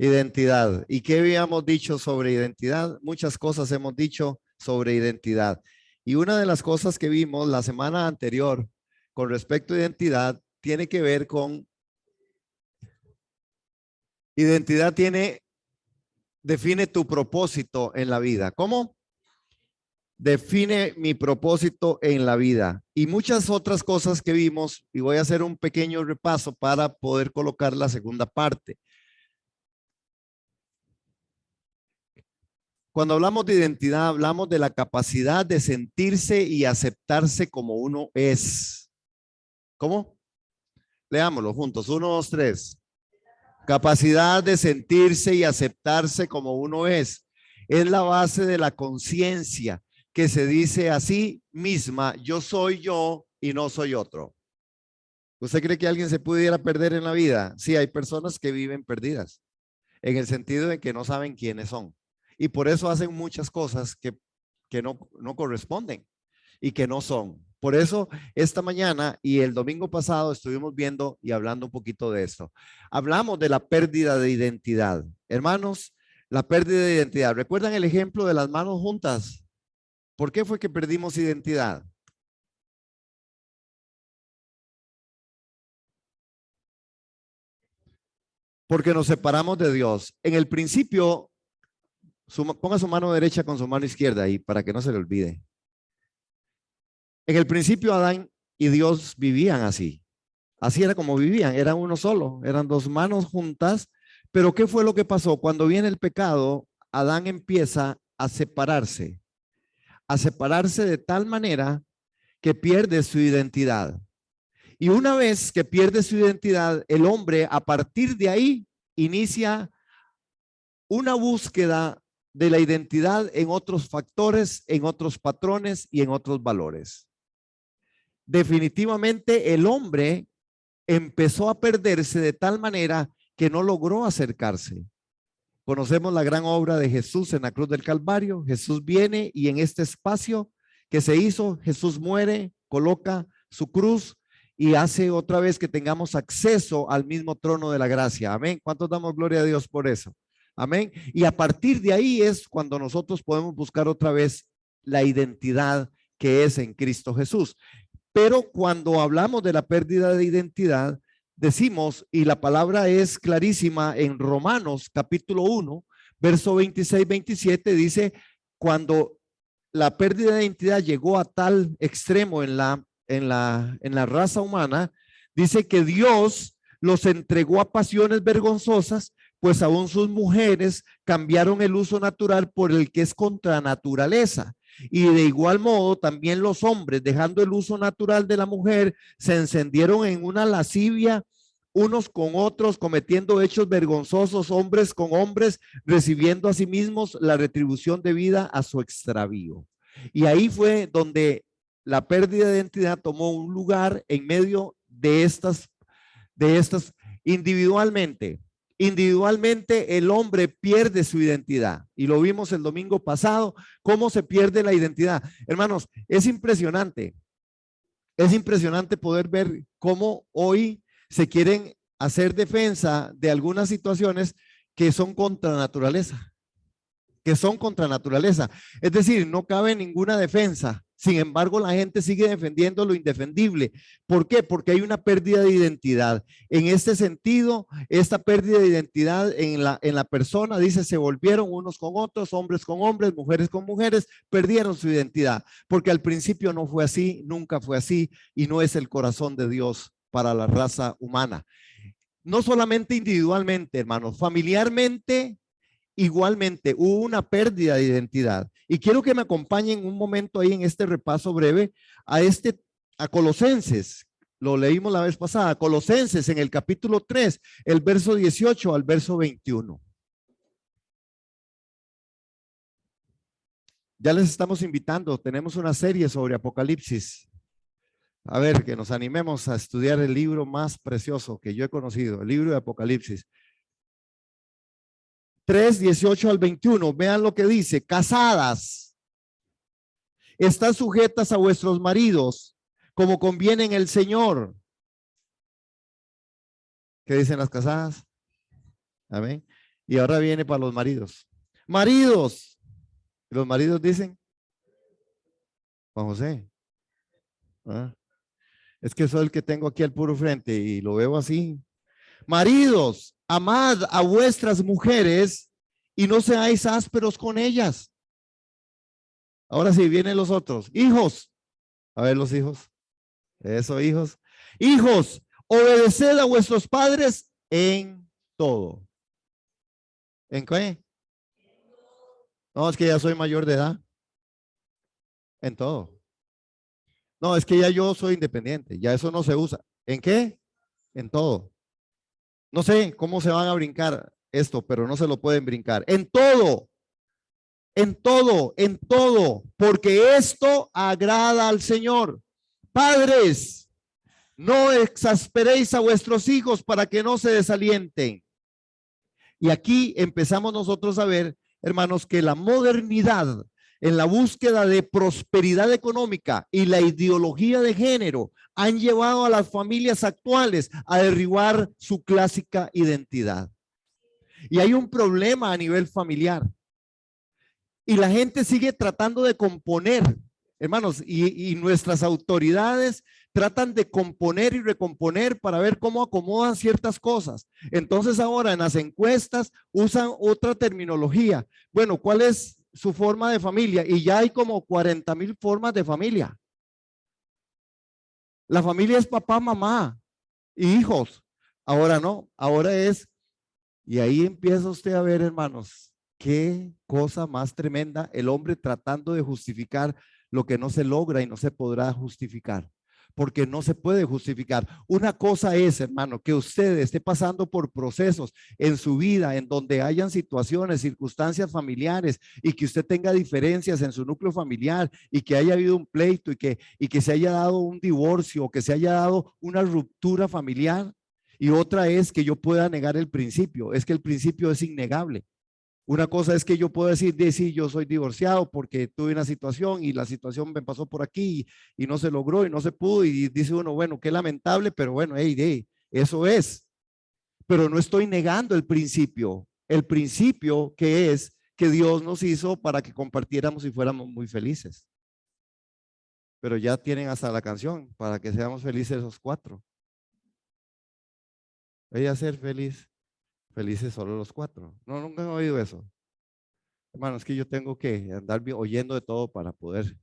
Identidad. ¿Y qué habíamos dicho sobre identidad? Muchas cosas hemos dicho sobre identidad. Y una de las cosas que vimos la semana anterior con respecto a identidad tiene que ver con identidad define tu propósito en la vida. ¿Cómo? Define mi propósito en la vida. Y muchas otras cosas que vimos, y voy a hacer un pequeño repaso para poder colocar la segunda parte. Cuando hablamos de identidad, hablamos de la capacidad de sentirse y aceptarse como uno es. ¿Cómo? Leámoslo juntos. 1, 2, 3. Capacidad de sentirse y aceptarse como uno es. Es la base de la conciencia que se dice a sí misma, yo soy yo y no soy otro. ¿Usted cree que alguien se pudiera perder en la vida? Sí, hay personas que viven perdidas, en el sentido de que no saben quiénes son. Y por eso hacen muchas cosas que no corresponden y que no son. Por eso esta mañana y el domingo pasado estuvimos viendo y hablando un poquito de esto. Hablamos de la pérdida de identidad. Hermanos, la pérdida de identidad. ¿Recuerdan el ejemplo de las manos juntas? ¿Por qué fue que perdimos identidad? Porque nos separamos de Dios. En el principio, ponga su mano derecha con su mano izquierda ahí para que no se le olvide. En el principio Adán y Dios vivían así. Así era como vivían, eran uno solo, eran dos manos juntas. Pero ¿qué fue lo que pasó? Cuando viene el pecado, Adán empieza a separarse de tal manera que pierde su identidad. Y una vez que pierde su identidad, el hombre a partir de ahí inicia una búsqueda de la identidad en otros factores, en otros patrones y en otros valores. Definitivamente el hombre empezó a perderse de tal manera que no logró acercarse. Conocemos la gran obra de Jesús en la cruz del Calvario. Jesús viene y en este espacio que se hizo, Jesús muere, coloca su cruz y hace otra vez que tengamos acceso al mismo trono de la gracia. Amén. ¿Cuántos damos gloria a Dios por eso? Amén. Y a partir de ahí es cuando nosotros podemos buscar otra vez la identidad que es en Cristo Jesús. Pero cuando hablamos de la pérdida de identidad, decimos, y la palabra es clarísima en Romanos capítulo 1, verso 26-27, dice, cuando la pérdida de identidad llegó a tal extremo en la raza humana, dice que Dios los entregó a pasiones vergonzosas, pues aún sus mujeres cambiaron el uso natural por el que es contra naturaleza. Y de igual modo también los hombres, dejando el uso natural de la mujer, se encendieron en una lascivia unos con otros, cometiendo hechos vergonzosos, hombres con hombres, recibiendo a sí mismos la retribución debida a su extravío. Y ahí fue donde la pérdida de identidad tomó un lugar en medio de estas individualmente. Individualmente el hombre pierde su identidad y lo vimos el domingo pasado, cómo se pierde la identidad. Hermanos, es impresionante poder ver cómo hoy se quieren hacer defensa de algunas situaciones que son contra naturaleza. Es decir, no cabe ninguna defensa. Sin embargo, la gente sigue defendiendo lo indefendible. ¿Por qué? Porque hay una pérdida de identidad. En este sentido, esta pérdida de identidad en la persona, dice, se volvieron unos con otros, hombres con hombres, mujeres con mujeres, perdieron su identidad. Porque al principio no fue así, nunca fue así, y no es el corazón de Dios para la raza humana. No solamente individualmente, hermanos, familiarmente, igualmente hubo una pérdida de identidad. Y quiero que me acompañen un momento ahí en este repaso breve a Colosenses. Lo leímos la vez pasada. Colosenses en el capítulo 3, el verso 18 al verso 21. Ya les estamos invitando. Tenemos una serie sobre Apocalipsis. A ver, que nos animemos a estudiar el libro más precioso que yo he conocido, el libro de Apocalipsis. 3, 18 al 21, vean lo que dice: casadas, están sujetas a vuestros maridos, como conviene en el Señor. ¿Qué dicen las casadas? Amén. Y ahora viene para los maridos. Maridos. Y los maridos dicen, Juan José, ¿ah? Es que soy el que tengo aquí al puro frente y lo veo así. Maridos, amad a vuestras mujeres y no seáis ásperos con ellas. Ahora sí, vienen los otros. Hijos. A ver los hijos. Eso, hijos. Hijos, obedeced a vuestros padres en todo. ¿En qué? No, es que ya soy mayor de edad. En todo. No, es que ya yo soy independiente. Ya eso no se usa. ¿En qué? En todo. No sé cómo se van a brincar esto, pero no se lo pueden brincar. En todo. En todo, en todo. Porque esto agrada al Señor. Padres, no exasperéis a vuestros hijos para que no se desalienten. Y aquí empezamos nosotros a ver, hermanos, que la modernidad en la búsqueda de prosperidad económica y la ideología de género han llevado a las familias actuales a derribar su clásica identidad. Y hay un problema a nivel familiar. Y la gente sigue tratando de componer, hermanos, y nuestras autoridades tratan de componer y recomponer para ver cómo acomodan ciertas cosas. Entonces ahora en las encuestas usan otra terminología. Bueno, ¿cuál es su forma de familia? Y ya hay como 40,000 formas de familia. La familia es papá, mamá y hijos. Ahora no, ahora es, y ahí empieza usted a ver, hermanos, qué cosa más tremenda, el hombre tratando de justificar lo que no se logra y no se podrá justificar, porque no se puede justificar. Una cosa es, hermano, que usted esté pasando por procesos en su vida en donde hayan situaciones, circunstancias familiares y que usted tenga diferencias en su núcleo familiar y que haya habido un pleito y que se haya dado un divorcio o que se haya dado una ruptura familiar. Y otra es que yo pueda negar el principio, es que el principio es innegable. Una cosa es que yo puedo decir, sí, yo soy divorciado porque tuve una situación y la situación me pasó por aquí y no se logró y no se pudo y dice uno, bueno, qué lamentable, pero bueno, eso es. Pero no estoy negando el principio que es que Dios nos hizo para que compartiéramos y fuéramos muy felices. Pero ya tienen hasta la canción, para que seamos felices los cuatro. Ella ser feliz. Felices solo los cuatro. No, nunca he oído eso. Hermano, es que yo tengo que andar oyendo de todo para poder.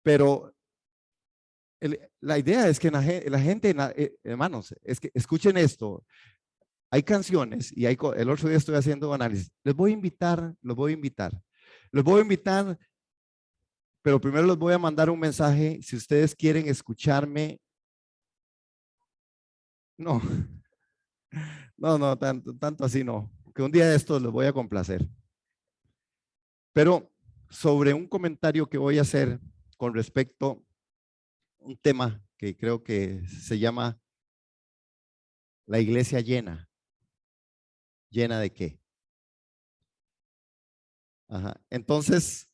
Pero la idea es que la gente, hermanos, es que escuchen esto. Hay canciones y el otro día estoy haciendo análisis. Les voy a invitar, pero primero les voy a mandar un mensaje. Si ustedes quieren escucharme, no, no, tanto así no. Que un día de estos les voy a complacer. Pero sobre un comentario que voy a hacer con respecto a un tema que creo que se llama la iglesia llena. ¿Llena de qué? Ajá. Entonces,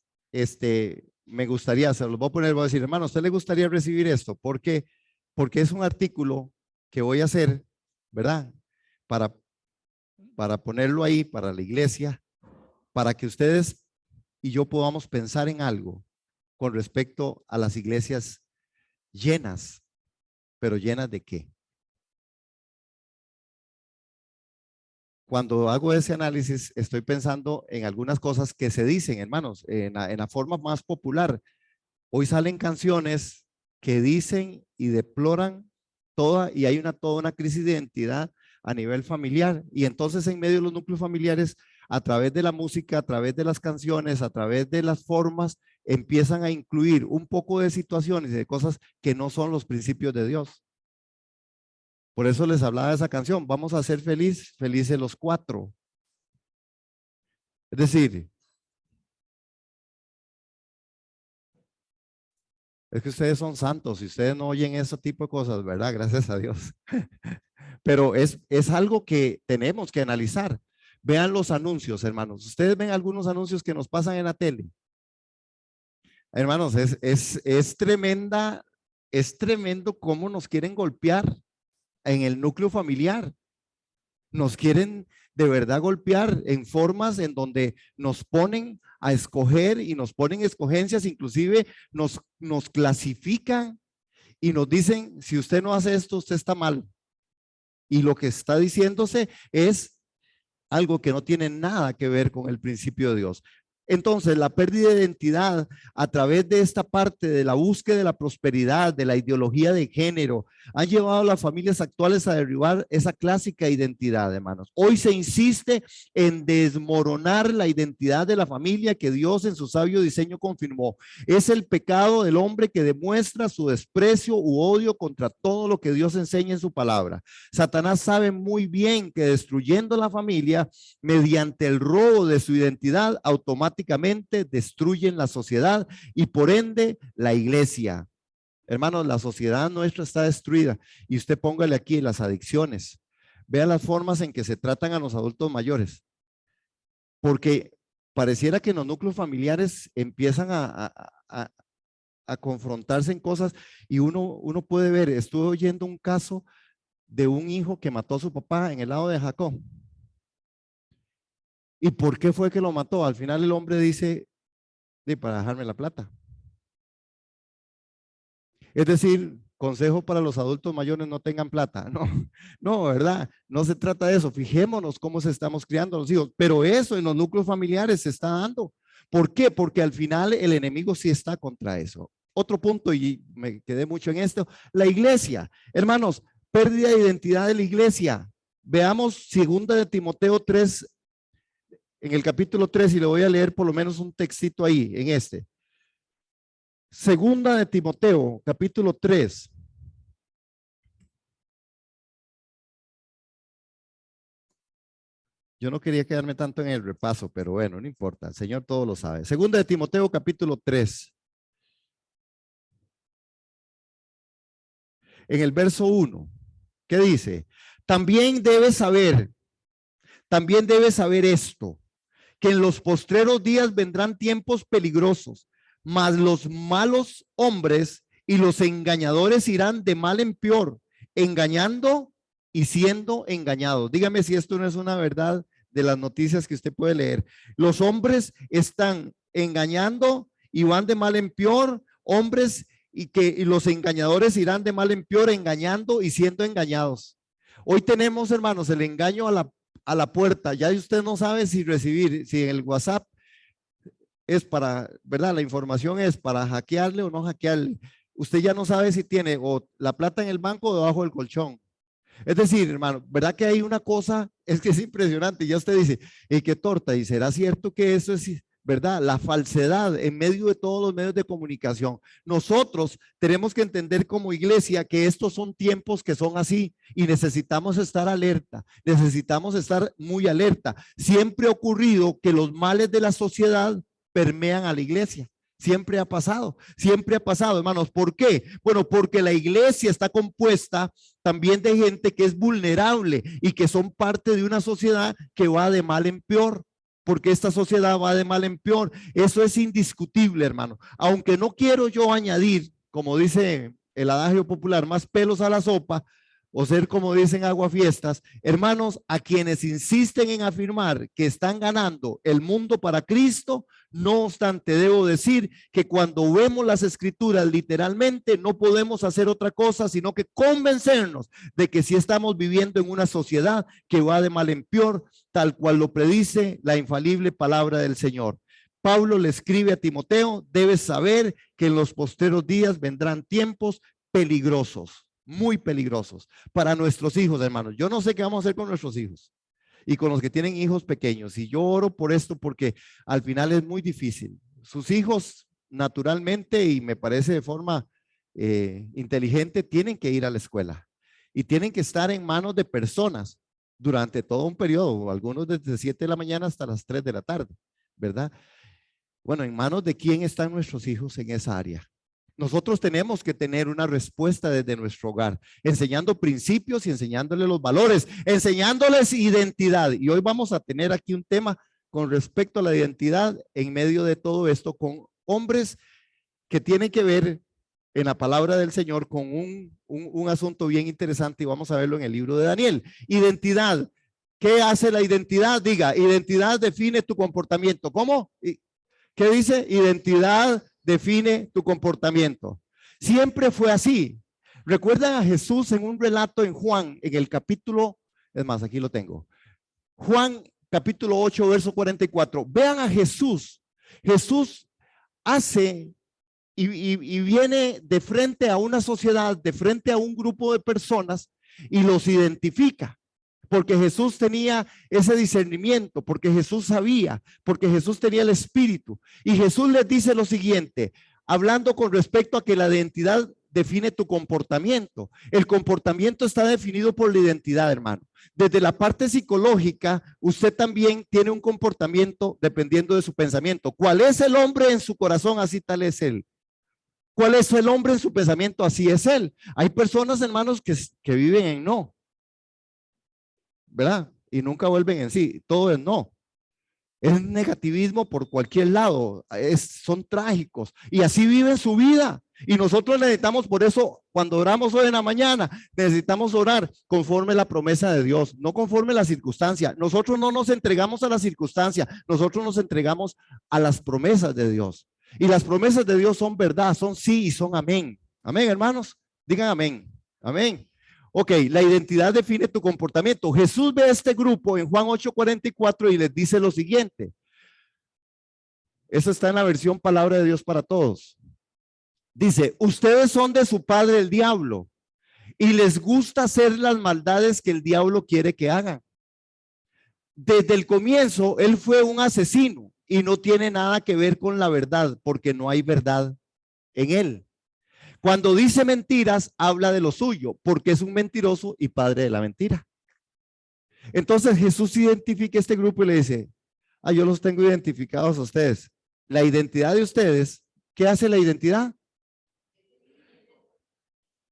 me gustaría, se los voy a poner, voy a decir, hermano, ¿a usted le gustaría recibir esto? Porque es un artículo que voy a hacer, ¿verdad? Para ponerlo ahí, para la iglesia, para que ustedes y yo podamos pensar en algo con respecto a las iglesias llenas, pero llenas de qué. Cuando hago ese análisis, estoy pensando en algunas cosas que se dicen, hermanos, en la forma más popular. Hoy salen canciones que dicen y deploran y hay toda una crisis de identidad a nivel familiar. Y entonces en medio de los núcleos familiares, a través de la música, a través de las canciones, a través de las formas, empiezan a incluir un poco de situaciones y de cosas que no son los principios de Dios. Por eso les hablaba de esa canción, vamos a ser felices los cuatro. Es decir, es que ustedes son santos y ustedes no oyen ese tipo de cosas, ¿verdad? Gracias a Dios. Pero es algo que tenemos que analizar. Vean los anuncios, hermanos. Ustedes ven algunos anuncios que nos pasan en la tele. Hermanos, es tremendo cómo nos quieren golpear en el núcleo familiar. Nos quieren de verdad golpear en formas en donde nos ponen a escoger y nos ponen escogencias, inclusive nos clasifican y nos dicen, si usted no hace esto, usted está mal. Y lo que está diciéndose es algo que no tiene nada que ver con el principio de Dios. Entonces, la pérdida de identidad a través de esta parte de la búsqueda de la prosperidad, de la ideología de género, han llevado a las familias actuales a derribar esa clásica identidad, hermanos. Hoy se insiste en desmoronar la identidad de la familia que Dios en su sabio diseño confirmó. Es el pecado del hombre que demuestra su desprecio u odio contra todo lo que Dios enseña en su palabra. Satanás sabe muy bien que destruyendo la familia mediante el robo de su identidad, automáticamente destruyen la sociedad y por ende la iglesia. Hermanos, la sociedad nuestra está destruida y usted póngale aquí las adicciones. Vea las formas en que se tratan a los adultos mayores. Porque pareciera que en los núcleos familiares empiezan a confrontarse en cosas y uno puede ver, estuve oyendo un caso de un hijo que mató a su papá en el lado de Jacob. ¿Y por qué fue que lo mató? Al final el hombre dice, para dejarme la plata. Es decir, consejo para los adultos mayores, no tengan plata. No, no, ¿verdad? No se trata de eso. Fijémonos cómo se estamos criando a los hijos. Pero eso en los núcleos familiares se está dando. ¿Por qué? Porque al final el enemigo sí está contra eso. Otro punto, y me quedé mucho en esto, la iglesia. Hermanos, pérdida de identidad de la iglesia. Veamos 2 de Timoteo 3, en el capítulo 3, y le voy a leer por lo menos un textito ahí, en este. 2 de Timoteo, capítulo 3. Yo no quería quedarme tanto en el repaso, pero bueno, no importa, el Señor todo lo sabe. 2 de Timoteo, capítulo 3. En el verso 1, ¿qué dice? También debes saber esto, que en los postreros días vendrán tiempos peligrosos, mas los malos hombres y los engañadores irán de mal en peor, engañando y siendo engañados. Dígame si esto no es una verdad de las noticias que usted puede leer. Los hombres están engañando y van de mal en peor, hombres y los engañadores irán de mal en peor, engañando y siendo engañados. Hoy tenemos, hermanos, el engaño a la puerta. Ya usted no sabe si recibir, si en el WhatsApp es para, ¿verdad? La información es para hackearle o no hackearle. Usted ya no sabe si tiene o la plata en el banco o debajo del colchón. Es decir, hermano, ¿verdad que hay una cosa? Es que es impresionante. Ya usted dice, qué torta. ¿Y será cierto que eso es, verdad? La falsedad en medio de todos los medios de comunicación. Nosotros tenemos que entender como iglesia que estos son tiempos que son así y necesitamos estar alerta. Necesitamos estar muy alerta. Siempre ha ocurrido que los males de la sociedad permean a la iglesia. Siempre ha pasado, hermanos. ¿Por qué? Bueno, porque la iglesia está compuesta también de gente que es vulnerable y que son parte de una sociedad que va de mal en peor, porque esta sociedad va de mal en peor. Eso es indiscutible, hermano. Aunque no quiero yo añadir, como dice el adagio popular, más pelos a la sopa, o ser como dicen aguafiestas, hermanos, a quienes insisten en afirmar que están ganando el mundo para Cristo, no obstante, debo decir que cuando vemos las escrituras literalmente no podemos hacer otra cosa sino que convencernos de que sí estamos viviendo en una sociedad que va de mal en peor, tal cual lo predice la infalible palabra del Señor. Pablo le escribe a Timoteo, debes saber que en los posteros días vendrán tiempos peligrosos, muy peligrosos para nuestros hijos, hermanos. Yo no sé qué vamos a hacer con nuestros hijos y con los que tienen hijos pequeños. Y yo oro por esto porque al final es muy difícil. Sus hijos naturalmente y me parece de forma inteligente tienen que ir a la escuela y tienen que estar en manos de personas durante todo un periodo, algunos desde 7 de la mañana hasta las 3 de la tarde, ¿verdad? Bueno, en manos de quién están nuestros hijos en esa área. Nosotros tenemos que tener una respuesta desde nuestro hogar, enseñando principios y enseñándoles los valores, enseñándoles identidad. Y hoy vamos a tener aquí un tema con respecto a la identidad en medio de todo esto, con hombres que tienen que ver en la palabra del Señor con un asunto bien interesante y vamos a verlo en el libro de Daniel. Identidad. ¿Qué hace la identidad? Diga, identidad define tu comportamiento. ¿Cómo? ¿Qué dice? Identidad define tu comportamiento. Siempre fue así. Recuerdan a Jesús en un relato en Juan, en el capítulo, es más, aquí lo tengo. Juan capítulo 8, verso 44. Vean a Jesús. Jesús hace y viene de frente a una sociedad, de frente a un grupo de personas y los identifica. Porque Jesús tenía ese discernimiento, porque Jesús sabía, porque Jesús tenía el Espíritu. Y Jesús les dice lo siguiente, hablando con respecto a que la identidad define tu comportamiento. El comportamiento está definido por la identidad, hermano. Desde la parte psicológica, usted también tiene un comportamiento dependiendo de su pensamiento. ¿Cuál es el hombre en su corazón? Así tal es él. ¿Cuál es el hombre en su pensamiento? Así es él. Hay personas, hermanos, que viven en no, ¿verdad? Y nunca vuelven en sí. Todo es no. Es negativismo por cualquier lado. Son trágicos. Y así viven su vida. Y nosotros necesitamos, por eso, cuando oramos hoy en la mañana, necesitamos orar conforme la promesa de Dios, no conforme la circunstancia. Nosotros no nos entregamos a la circunstancia, nosotros nos entregamos a las promesas de Dios. Y las promesas de Dios son verdad, son sí y son amén. Amén, hermanos. Digan amén. Amén. Ok, la identidad define tu comportamiento. Jesús ve a este grupo en Juan 8:44 y les dice lo siguiente. Eso está en la versión Palabra de Dios para Todos. Dice, ustedes son de su padre el diablo y les gusta hacer las maldades que el diablo quiere que hagan. Desde el comienzo, él fue un asesino y no tiene nada que ver con la verdad porque no hay verdad en él. Cuando dice mentiras, habla de lo suyo porque es un mentiroso y padre de la mentira. Entonces Jesús identifica este grupo y le dice, yo los tengo identificados a ustedes. La identidad de ustedes, ¿qué hace la identidad?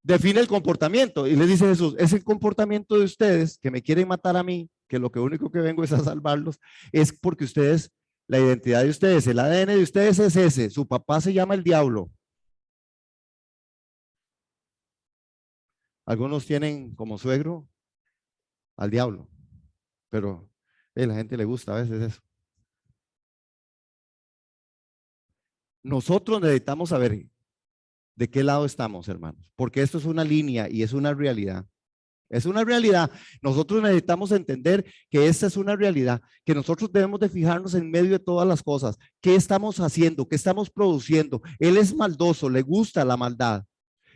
Define el comportamiento. Y le dice Jesús, es el comportamiento de ustedes que me quieren matar a mí, que lo que único que vengo es a salvarlos, es porque ustedes, la identidad de ustedes, el ADN de ustedes es ese. Su papá se llama el diablo. Algunos tienen como suegro al diablo, pero a la gente le gusta a veces eso. Nosotros necesitamos saber de qué lado estamos, hermanos, porque esto es una línea y es una realidad. Es una realidad. Nosotros necesitamos entender que esta es una realidad, que nosotros debemos de fijarnos en medio de todas las cosas. ¿Qué estamos haciendo? ¿Qué estamos produciendo? Él es maldoso, le gusta la maldad.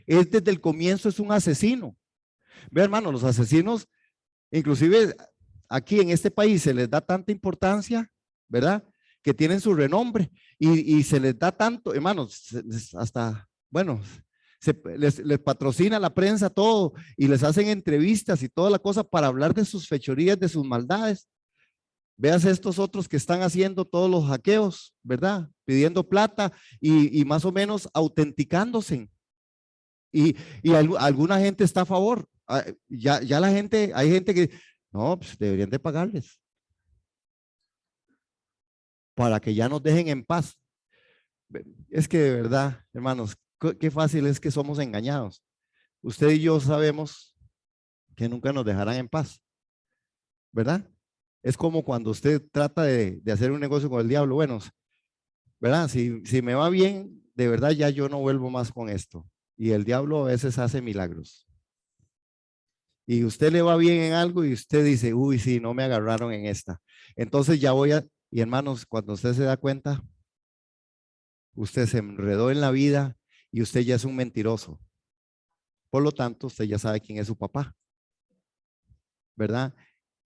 Él desde el comienzo es un asesino. Ve, hermano, los asesinos, inclusive aquí en este país se les da tanta importancia, ¿verdad? Que tienen su renombre y se les da tanto, hermanos, hasta, bueno, les patrocina la prensa todo y les hacen entrevistas y toda la cosa para hablar de sus fechorías, de sus maldades. Veas estos otros que están haciendo todos los hackeos, ¿verdad? Pidiendo plata y más o menos autenticándose. Y alguna gente está a favor. Ya la gente, hay gente que, no, pues deberían de pagarles para que ya nos dejen en paz. Es que de verdad, hermanos, qué fácil es que somos engañados. Usted y yo sabemos que nunca nos dejarán en paz, ¿verdad? Es como cuando usted trata de hacer un negocio con el diablo. Bueno, ¿verdad? Si me va bien, de verdad ya yo no vuelvo más con esto. Y el diablo a veces hace milagros. Y usted le va bien en algo y usted dice, uy, sí, no me agarraron en esta. Entonces ya y hermanos, cuando usted se da cuenta, usted se enredó en la vida y usted ya es un mentiroso. Por lo tanto, usted ya sabe quién es su papá, ¿verdad?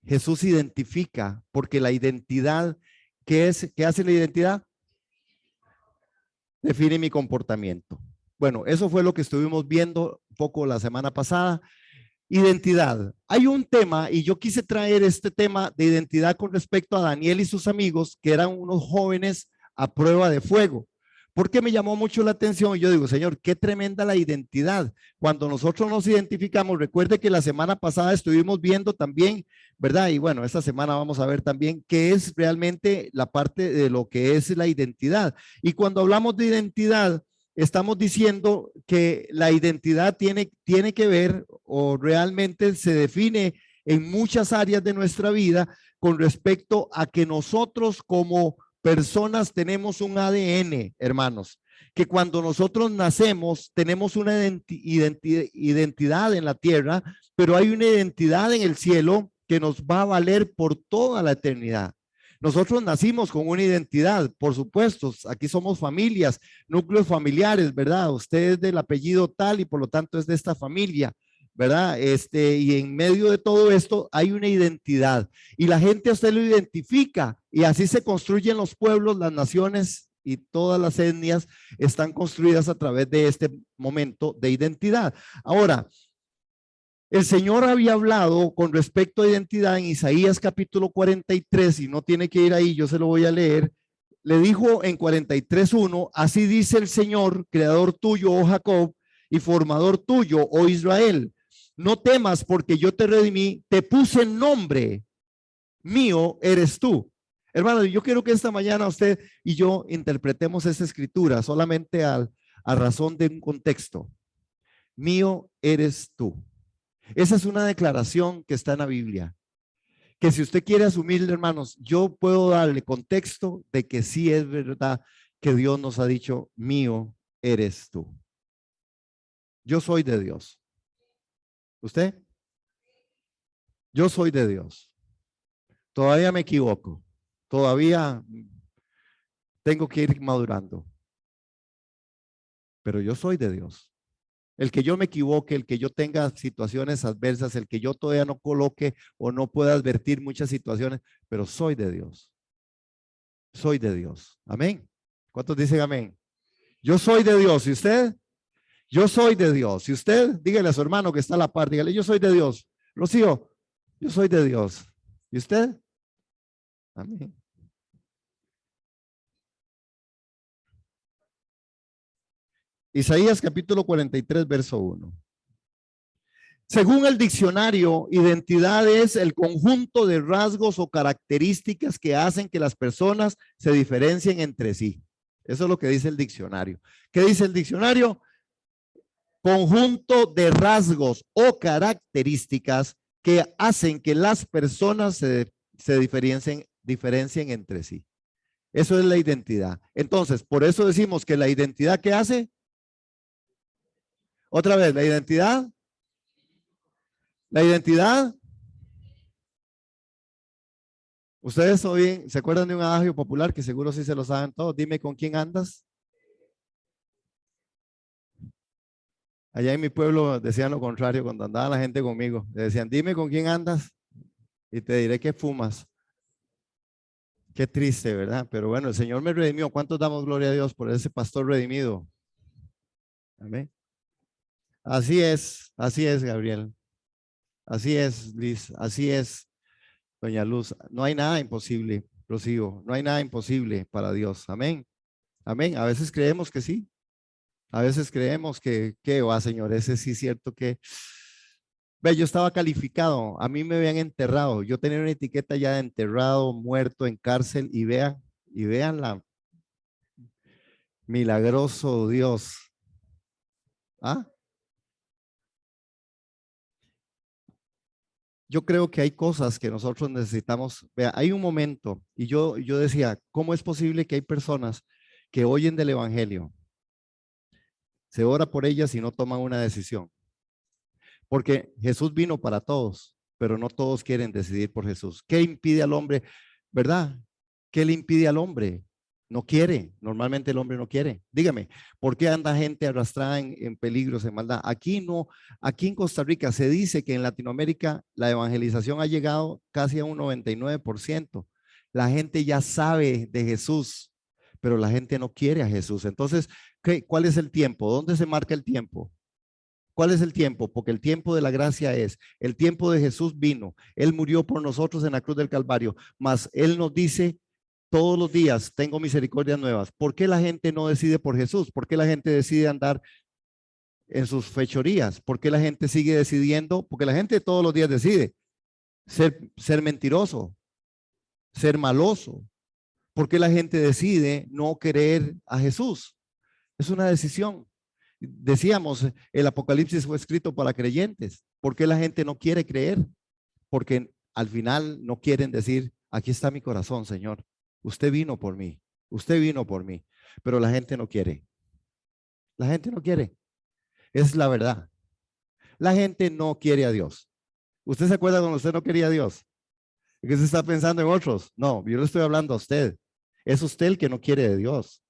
Jesús identifica, porque la identidad, ¿qué hace la identidad? Define mi comportamiento. Bueno, eso fue lo que estuvimos viendo un poco la semana pasada. Identidad. Hay un tema, y yo quise traer este tema de identidad con respecto a Daniel y sus amigos, que eran unos jóvenes a prueba de fuego. Porque me llamó mucho la atención. Yo digo, Señor, qué tremenda la identidad. Cuando nosotros nos identificamos, recuerde que la semana pasada estuvimos viendo también, ¿verdad? Y bueno, esta semana vamos a ver también qué es realmente la parte de lo que es la identidad. Y cuando hablamos de identidad, estamos diciendo que la identidad tiene que ver o realmente se define en muchas áreas de nuestra vida con respecto a que nosotros como personas tenemos un ADN, hermanos, que cuando nosotros nacemos tenemos una identidad en la tierra, pero hay una identidad en el cielo que nos va a valer por toda la eternidad. Nosotros nacimos con una identidad, por supuesto, aquí somos familias, núcleos familiares, ¿verdad? Usted es del apellido tal y por lo tanto es de esta familia, ¿verdad? Y en medio de todo esto hay una identidad y la gente a usted lo identifica y así se construyen los pueblos, las naciones y todas las etnias están construidas a través de este momento de identidad. Ahora, el Señor había hablado con respecto a identidad en Isaías capítulo 43, y no tiene que ir ahí, yo se lo voy a leer. Le dijo en 43:1, así dice el Señor, creador tuyo, oh Jacob, y formador tuyo, oh Israel. No temas porque yo te redimí, te puse nombre, mío eres tú. Hermano, yo quiero que esta mañana usted y yo interpretemos esta escritura solamente a razón de un contexto. Mío eres tú. Esa es una declaración que está en la Biblia, que si usted quiere asumirle, hermanos, yo puedo darle contexto de que sí es verdad que Dios nos ha dicho, mío eres tú. Yo soy de Dios. ¿Usted? Yo soy de Dios. Todavía me equivoco. Todavía tengo que ir madurando. Pero yo soy de Dios. El que yo me equivoque, el que yo tenga situaciones adversas, el que yo todavía no coloque o no pueda advertir muchas situaciones, pero soy de Dios. Soy de Dios. Amén. ¿Cuántos dicen amén? Yo soy de Dios. ¿Y usted? Yo soy de Dios. ¿Y usted? Dígale a su hermano que está a la par, dígale, yo soy de Dios. Rocío, yo soy de Dios. ¿Y usted? Amén. Isaías capítulo 43, verso 1. Según el diccionario, identidad es el conjunto de rasgos o características que hacen que las personas se diferencien entre sí. Eso es lo que dice el diccionario. ¿Qué dice el diccionario? Conjunto de rasgos o características que hacen que las personas se diferencien entre sí. Eso es la identidad. Entonces, por eso decimos que la identidad, ¿qué hace? Otra vez, la identidad. La identidad. Ustedes hoy se acuerdan de un adagio popular que seguro sí se lo saben todos. Dime con quién andas. Allá en mi pueblo decían lo contrario cuando andaba la gente conmigo. Le decían, dime con quién andas y te diré que fumas. Qué triste, ¿verdad? Pero bueno, el Señor me redimió. ¿Cuántos damos gloria a Dios por ese pastor redimido? Amén. Así es, Gabriel. Así es, Liz. Así es, doña Luz. No hay nada imposible, Rocío. No hay nada imposible para Dios. Amén. Amén. A veces creemos que sí. A veces creemos que va, Señor, ese sí es cierto que. Ve, yo estaba calificado, a mí me habían enterrado, yo tenía una etiqueta ya de enterrado, muerto, en cárcel, y vean la milagroso Dios. ¿Ah? Yo creo que hay cosas que nosotros necesitamos. Vea, hay un momento, y yo decía, ¿cómo es posible que hay personas que oyen del evangelio, se ora por ellas y no toman una decisión? Porque Jesús vino para todos, pero no todos quieren decidir por Jesús. ¿Qué impide al hombre? ¿Verdad? ¿Qué le impide al hombre? No quiere. Normalmente el hombre no quiere. Dígame, ¿por qué anda gente arrastrada en peligros, en maldad? Aquí no, aquí en Costa Rica se dice que en Latinoamérica la evangelización ha llegado casi a un 99%. La gente ya sabe de Jesús, pero la gente no quiere a Jesús. Entonces, ¿cuál es el tiempo? ¿Dónde se marca el tiempo? ¿Cuál es el tiempo? Porque el tiempo de la gracia es, el tiempo de Jesús vino, Él murió por nosotros en la cruz del Calvario, mas Él nos dice todos los días, tengo misericordias nuevas. ¿Por qué la gente no decide por Jesús? ¿Por qué la gente decide andar en sus fechorías? ¿Por qué la gente sigue decidiendo? Porque la gente todos los días decide ser mentiroso, ser maloso. ¿Por qué la gente decide no querer a Jesús? Es una decisión. Decíamos, el Apocalipsis fue escrito para creyentes. ¿Por qué la gente no quiere creer? porque al final no quieren decir, aquí está mi corazón, Señor. Usted vino por mí. Usted vino por mí. Pero la gente no quiere. La gente no quiere. Es la verdad. La gente no quiere a Dios. ¿Usted se acuerda cuando usted no quería a Dios? ¿Qué se está pensando en otros? No, yo le estoy hablando a usted. Es usted el que no quiere de Dios.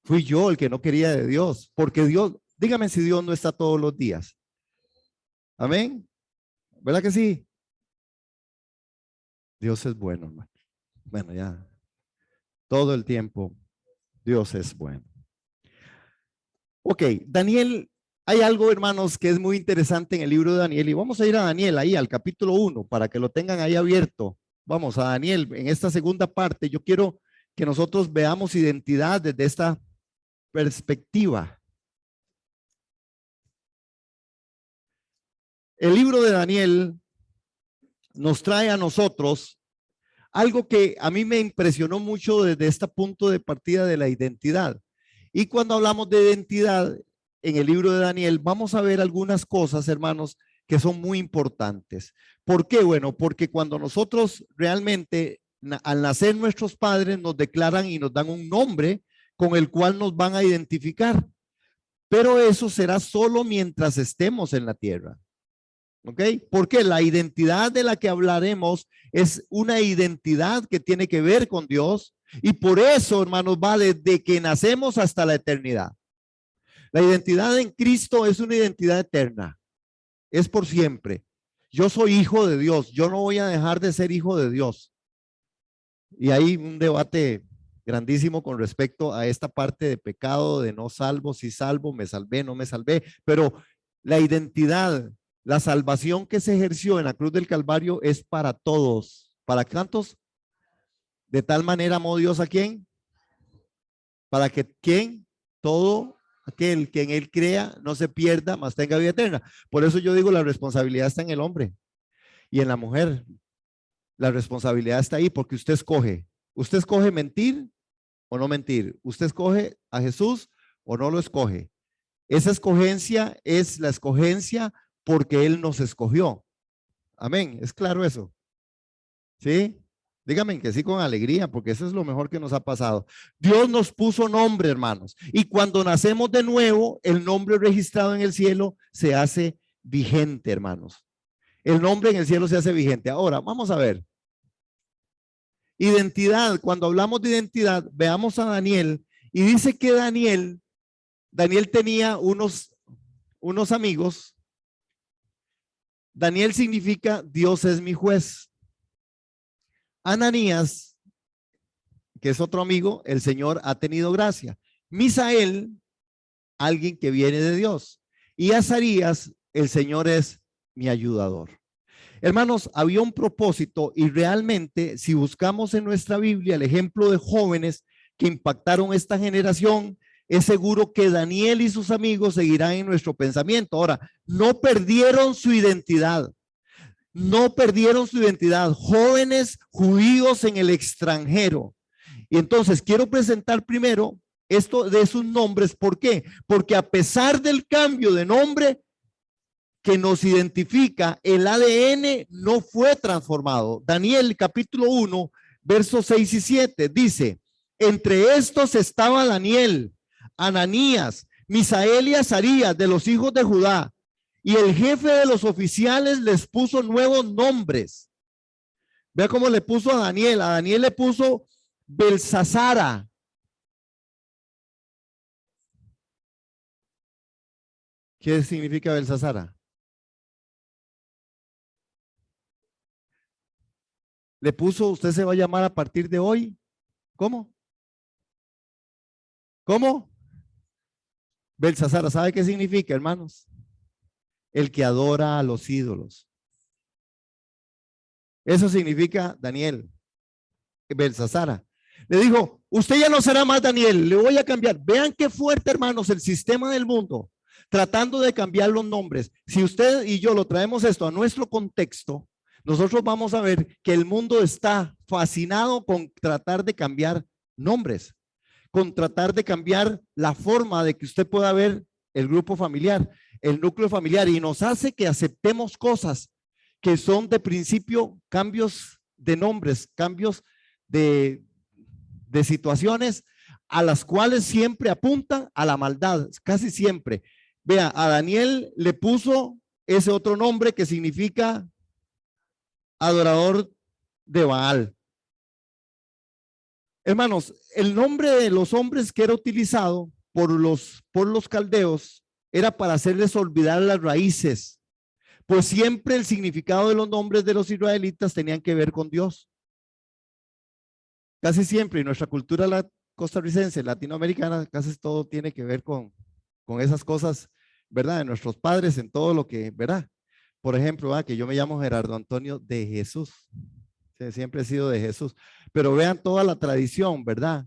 Fui yo el que no quería de Dios. Porque Dios, dígame si Dios no está todos los días. Amén. ¿Verdad que sí? Dios es bueno, hermano. Bueno, ya. Todo el tiempo, Dios es bueno. Ok, Daniel, hay algo, hermanos, que es muy interesante en el libro de Daniel. Y vamos a ir a Daniel ahí, al capítulo 1, para que lo tengan ahí abierto. Vamos a Daniel, en esta segunda parte, yo quiero que nosotros veamos identidad desde esta perspectiva. El libro de Daniel nos trae a nosotros algo que a mí me impresionó mucho desde este punto de partida de la identidad. Y cuando hablamos de identidad en el libro de Daniel, vamos a ver algunas cosas, hermanos, que son muy importantes. ¿Por qué? Bueno, porque cuando nosotros realmente, al nacer nuestros padres, nos declaran y nos dan un nombre con el cual nos van a identificar. Pero eso será solo mientras estemos en la tierra. ¿Ok? Porque la identidad de la que hablaremos es una identidad que tiene que ver con Dios y por eso, hermanos, va desde que nacemos hasta la eternidad. La identidad en Cristo es una identidad eterna, es por siempre. Yo soy hijo de Dios, yo no voy a dejar de ser hijo de Dios. Y hay un debate grandísimo con respecto a esta parte de pecado, de no salvo, si salvo, me salvé, no me salvé, pero la identidad, la salvación que se ejerció en la cruz del Calvario es para todos. ¿Para cuántos? De tal manera amó Dios a quién. Para que quién, todo aquel que en él crea no se pierda, mas tenga vida eterna. Por eso yo digo, la responsabilidad está en el hombre y en la mujer. La responsabilidad está ahí porque usted escoge. Usted escoge mentir o no mentir. Usted escoge a Jesús o no lo escoge. Esa escogencia es la escogencia porque Él nos escogió. Amén. ¿Es claro eso? ¿Sí? Dígame que sí con alegría, porque eso es lo mejor que nos ha pasado. Dios nos puso nombre, hermanos. Y cuando nacemos de nuevo, el nombre registrado en el cielo se hace vigente, hermanos. El nombre en el cielo se hace vigente. Ahora, vamos a ver. Identidad. Cuando hablamos de identidad, veamos a Daniel. Y dice que Daniel tenía unos amigos. Daniel significa Dios es mi juez. Ananías, que es otro amigo, el Señor ha tenido gracia. Misael, alguien que viene de Dios. Y Azarías, el Señor es mi ayudador. Hermanos, había un propósito y realmente si buscamos en nuestra Biblia el ejemplo de jóvenes que impactaron esta generación, es seguro que Daniel y sus amigos seguirán en nuestro pensamiento. Ahora, no perdieron su identidad. No perdieron su identidad, jóvenes judíos en el extranjero. Y entonces quiero presentar primero esto de sus nombres. ¿Por qué? Porque a pesar del cambio de nombre que nos identifica, el ADN no fue transformado. Daniel capítulo 1, versos 6 y 7 dice, entre estos estaba Daniel, Ananías, Misael y Azarías de los hijos de Judá. Y el jefe de los oficiales les puso nuevos nombres. Vea cómo le puso a Daniel. A Daniel le puso Belsasara. ¿Qué significa Belsasara? Le puso, usted se va a llamar a partir de hoy. ¿Cómo? ¿Cómo? Belsasara, ¿sabe qué significa, hermanos? El que adora a los ídolos. Eso significa Daniel, Belsasara. Le dijo, usted ya no será más Daniel, le voy a cambiar. Vean qué fuerte, hermanos, el sistema del mundo, tratando de cambiar los nombres. Si usted y yo lo traemos esto a nuestro contexto, nosotros vamos a ver que el mundo está fascinado con tratar de cambiar nombres, con tratar de cambiar la forma de que usted pueda ver el grupo familiar, el núcleo familiar, y nos hace que aceptemos cosas que son de principio cambios de nombres, cambios de, de situaciones a las cuales siempre apuntan a la maldad, casi siempre. Vea, a Daniel le puso ese otro nombre que significa adorador de Baal. Hermanos, el nombre de los hombres que era utilizado por los caldeos era para hacerles olvidar las raíces, pues siempre el significado de los nombres de los israelitas tenían que ver con Dios. Casi siempre, y nuestra cultura costarricense, latinoamericana, casi todo tiene que ver con esas cosas, ¿verdad? De nuestros padres, en todo lo que, ¿verdad? Por ejemplo, que yo me llamo Gerardo Antonio de Jesús. Siempre he sido de Jesús. Pero vean toda la tradición, ¿verdad?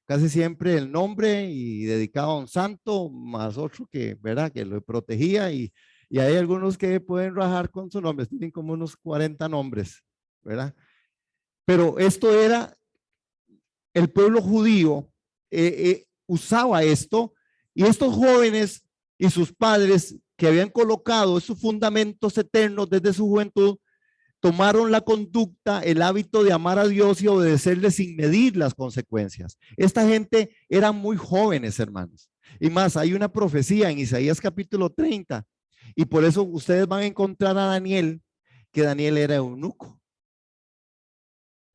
Casi siempre el nombre y dedicado a un santo, más otro que, ¿verdad? Que lo protegía y hay algunos que pueden rajar con su nombre, tienen como unos 40 nombres, ¿verdad? Pero esto era, el pueblo judío usaba esto y estos jóvenes y sus padres que habían colocado esos fundamentos eternos desde su juventud, tomaron la conducta, el hábito de amar a Dios y obedecerle sin medir las consecuencias. Esta gente eran muy jóvenes, hermanos. Y más, hay una profecía en Isaías capítulo 30, y por eso ustedes van a encontrar a Daniel, que Daniel era eunuco.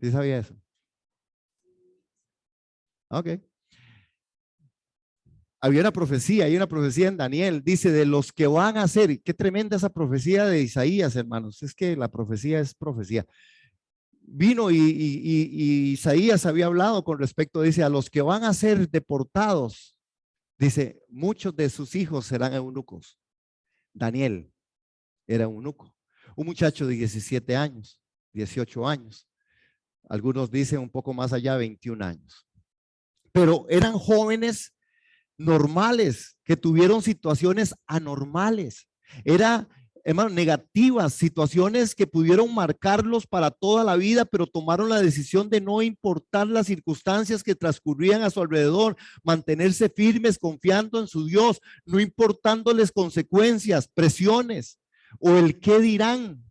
¿Sí sabía eso? Ok. Hay una profecía en Daniel, dice de los que van a ser, qué tremenda esa profecía de Isaías, hermanos, es que la profecía es profecía. Vino y Isaías había hablado con respecto, dice, a los que van a ser deportados, dice, muchos de sus hijos serán eunucos. Daniel era eunuco, un muchacho de 17 años, 18 años, algunos dicen un poco más allá, 21 años, pero eran jóvenes normales, que tuvieron situaciones anormales, hermano, negativas, situaciones que pudieron marcarlos para toda la vida, pero tomaron la decisión de no importar las circunstancias que transcurrían a su alrededor, mantenerse firmes, confiando en su Dios, no importándoles consecuencias, presiones o el qué dirán.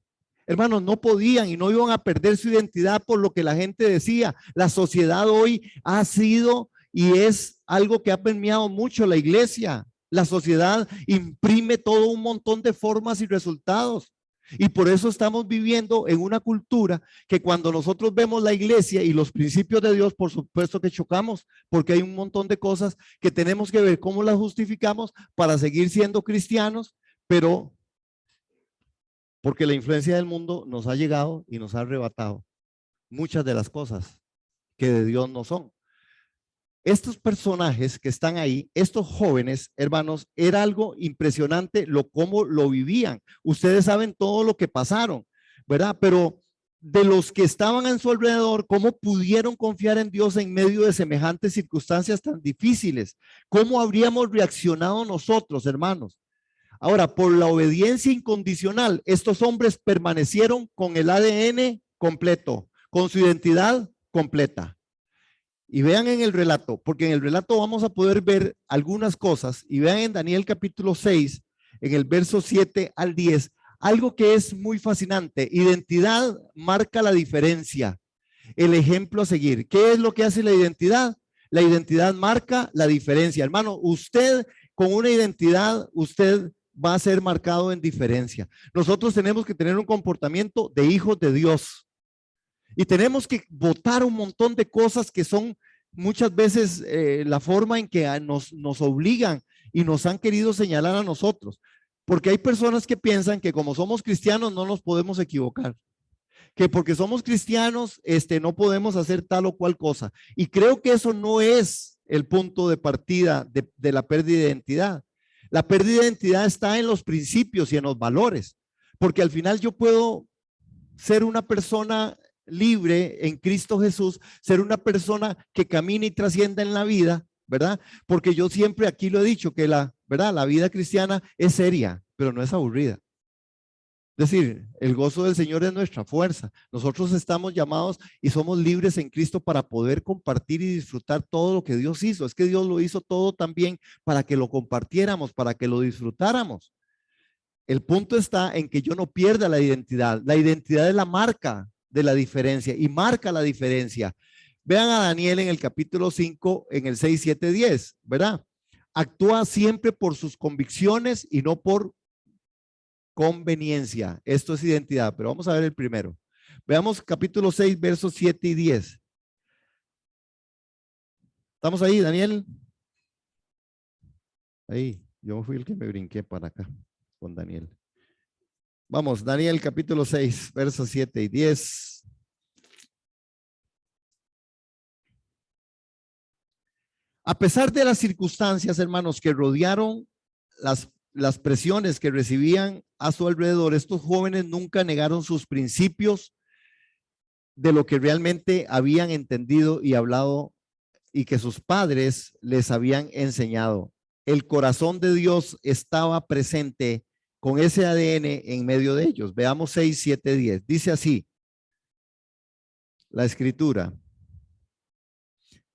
Hermanos, no podían y no iban a perder su identidad por lo que la gente decía. La sociedad hoy ha sido y es algo que ha permeado mucho la iglesia. La sociedad imprime todo un montón de formas y resultados. Y por eso estamos viviendo en una cultura que cuando nosotros vemos la iglesia y los principios de Dios, por supuesto que chocamos, porque hay un montón de cosas que tenemos que ver cómo las justificamos para seguir siendo cristianos, pero porque la influencia del mundo nos ha llegado y nos ha arrebatado muchas de las cosas que de Dios no son. Estos personajes que están ahí, estos jóvenes, hermanos, era algo impresionante cómo lo vivían. Ustedes saben todo lo que pasaron, ¿verdad? Pero de los que estaban en su alrededor, ¿cómo pudieron confiar en Dios en medio de semejantes circunstancias tan difíciles? ¿Cómo habríamos reaccionado nosotros, hermanos? Ahora, por la obediencia incondicional, estos hombres permanecieron con el ADN completo, con su identidad completa. Y vean en el relato, porque en el relato vamos a poder ver algunas cosas, y vean en Daniel capítulo 6, en el verso 7 al 10, algo que es muy fascinante. Identidad marca la diferencia, el ejemplo a seguir. ¿Qué es lo que hace la identidad? La identidad marca la diferencia. Hermano, usted con una identidad, usted va a ser marcado en diferencia. Nosotros tenemos que tener un comportamiento de hijos de Dios. Y tenemos que votar un montón de cosas que son muchas veces la forma en que nos obligan y nos han querido señalar a nosotros. Porque hay personas que piensan que como somos cristianos no nos podemos equivocar. Que porque somos cristianos no podemos hacer tal o cual cosa. Y creo que eso no es el punto de partida de la pérdida de identidad. La pérdida de identidad está en los principios y en los valores. Porque al final yo puedo ser una persona libre en Cristo Jesús, ser una persona que camina y trascienda en la vida, ¿verdad? Porque yo siempre aquí lo he dicho que ¿verdad? La vida cristiana es seria, pero no es aburrida. Es decir, el gozo del Señor es nuestra fuerza. Nosotros estamos llamados y somos libres en Cristo para poder compartir y disfrutar todo lo que Dios hizo. Es que Dios lo hizo todo también para que lo compartiéramos, para que lo disfrutáramos. El punto está en que yo no pierda la identidad. La identidad es la marca de la diferencia y marca la diferencia. Vean a Daniel en el capítulo 5, en el 6, 7, 10, ¿verdad? Actúa siempre por sus convicciones y no por conveniencia. Esto es identidad, pero vamos a ver el primero. Veamos capítulo 6, versos 7 y 10. ¿Estamos ahí, Daniel? Ahí, yo fui el que me brinqué para acá con Daniel. Vamos, Daniel capítulo 6, versos 7 y 10. A pesar de las circunstancias, hermanos, que rodearon las presiones que recibían a su alrededor, estos jóvenes nunca negaron sus principios de lo que realmente habían entendido y hablado y que sus padres les habían enseñado. El corazón de Dios estaba presente con ese ADN en medio de ellos. Veamos 6, 7, 10. Dice así la escritura.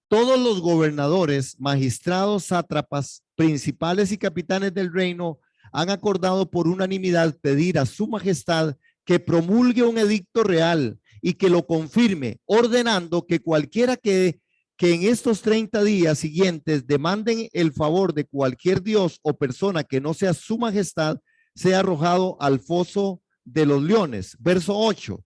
Todos los gobernadores, magistrados, sátrapas, principales y capitanes del reino han acordado por unanimidad pedir a su majestad que promulgue un edicto real y que lo confirme, ordenando que cualquiera que en estos 30 días siguientes demanden el favor de cualquier dios o persona que no sea su majestad, sea arrojado al foso de los leones. Verso 8.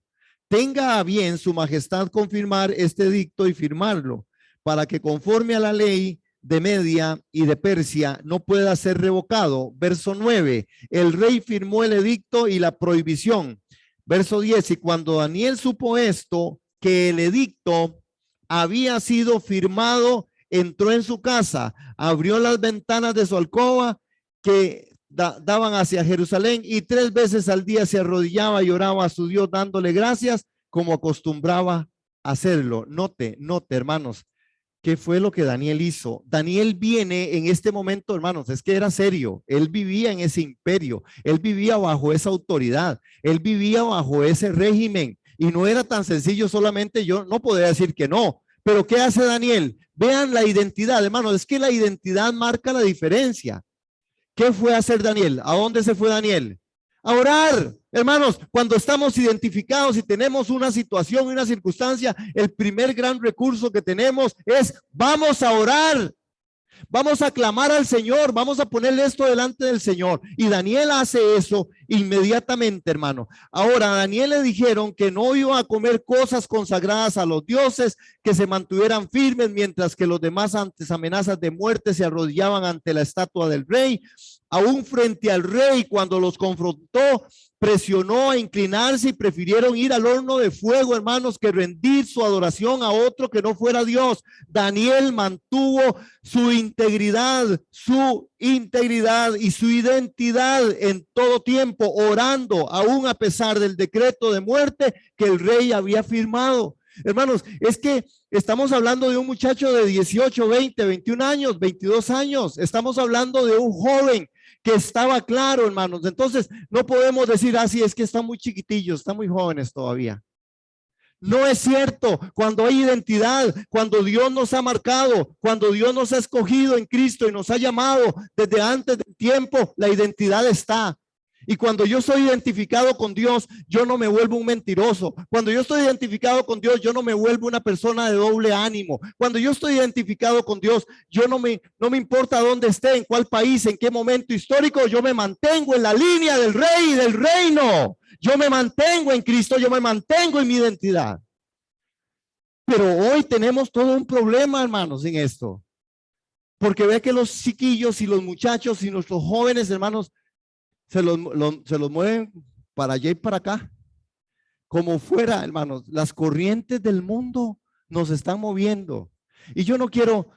Tenga a bien su majestad confirmar este edicto y firmarlo, para que conforme a la ley de Media y de Persia no pueda ser revocado. Verso 9. El rey firmó el edicto y la prohibición. Verso 10. Y cuando Daniel supo esto, que el edicto había sido firmado, entró en su casa, abrió las ventanas de su alcoba que daban hacia Jerusalén y 3 veces al día se arrodillaba y oraba a su Dios dándole gracias como acostumbraba hacerlo. Note, hermanos, ¿qué fue lo que Daniel hizo? Daniel viene en este momento, hermanos, es que era serio. Él vivía en ese imperio, él vivía bajo esa autoridad, él vivía bajo ese régimen y no era tan sencillo solamente. Yo no podría decir que no, pero ¿qué hace Daniel? Vean la identidad, hermanos, es que la identidad marca la diferencia. ¿Qué fue a hacer Daniel? ¿A dónde se fue Daniel? A orar. Hermanos, cuando estamos identificados y tenemos una situación, una circunstancia, el primer gran recurso que tenemos es vamos a orar. Vamos a clamar al Señor, vamos a ponerle esto delante del Señor. Y Daniel hace eso inmediatamente, hermano. Ahora, a Daniel le dijeron que no iba a comer cosas consagradas a los dioses, que se mantuvieran firmes, mientras que los demás, ante amenazas de muerte, se arrodillaban ante la estatua del rey. Aún frente al rey, cuando los confrontó, presionó a inclinarse y prefirieron ir al horno de fuego, hermanos, que rendir su adoración a otro que no fuera Dios. Daniel mantuvo su integridad y su identidad en todo tiempo, orando, aún a pesar del decreto de muerte que el rey había firmado. Hermanos, es que estamos hablando de un muchacho de 18, 20, 21 años, 22 años. Estamos hablando de un joven que estaba claro, hermanos. Entonces, no podemos decir así, es que están muy chiquitillos, están muy jóvenes todavía. No es cierto. Cuando hay identidad, cuando Dios nos ha marcado, cuando Dios nos ha escogido en Cristo y nos ha llamado desde antes del tiempo, la identidad está. Y cuando yo soy identificado con Dios, yo no me vuelvo un mentiroso. Cuando yo estoy identificado con Dios, yo no me vuelvo una persona de doble ánimo. Cuando yo estoy identificado con Dios, yo no me importa dónde esté, en cuál país, en qué momento histórico, yo me mantengo en la línea del rey y del reino. Yo me mantengo en Cristo, yo me mantengo en mi identidad. Pero hoy tenemos todo un problema, hermanos, en esto. Porque ve que los chiquillos y los muchachos y nuestros jóvenes, hermanos, se los mueven para allá y para acá. Como fuera, hermanos, las corrientes del mundo nos están moviendo. Y yo no quiero,